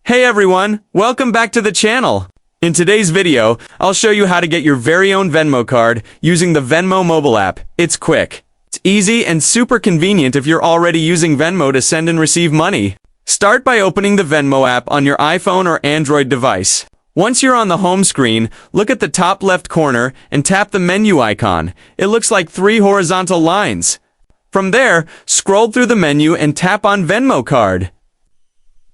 Hey everyone, welcome back to the channel. In today's video, I'll show you how to get your very own Venmo card using the Venmo mobile app. It's quick, it's easy, and super convenient if you're already using Venmo to send and receive money. Start by opening the Venmo app on your iPhone or Android device. Once you're on the home screen, look at the top left corner and tap the menu icon. It looks like 3 horizontal lines. From there, scroll through the menu and tap on Venmo card.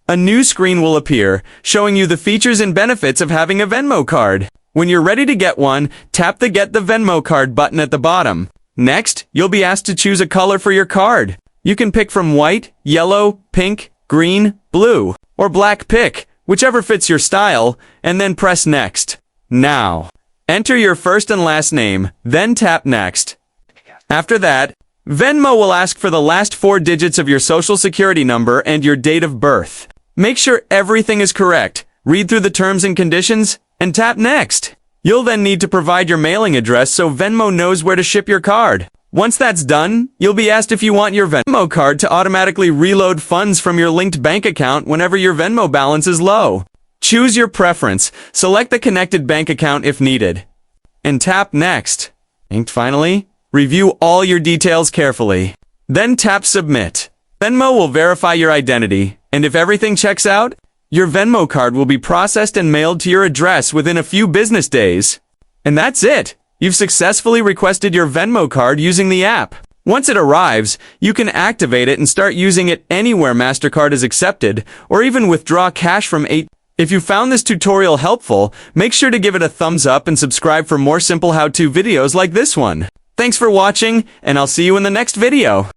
A new screen will appear, showing you the features and benefits of having a Venmo card. When you're ready to get one, tap the Get the Venmo Card button at the bottom. Next, you'll be asked to choose a color for your card. You can pick from white, yellow, pink, green, blue, or black. Pick whichever fits your style, and then press Next. Now, enter your first and last name, then tap Next. After that, Venmo will ask for the last 4 digits of your social security number and your date of birth. Make sure everything is correct, read through the terms and conditions, and tap Next. You'll then need to provide your mailing address so Venmo knows where to ship your card. Once that's done, you'll be asked if you want your Venmo card to automatically reload funds from your linked bank account whenever your Venmo balance is low. Choose your preference, select the connected bank account if needed, and tap Next. And finally, review all your details carefully. Then tap Submit. Venmo will verify your identity, and if everything checks out, your Venmo card will be processed and mailed to your address within a few business days. And that's it! You've successfully requested your Venmo card using the app. Once it arrives, you can activate it and start using it anywhere MasterCard is accepted, or even withdraw cash from 8. If you found this tutorial helpful, make sure to give it a thumbs up and subscribe for more simple how-to videos like this one. Thanks for watching, and I'll see you in the next video.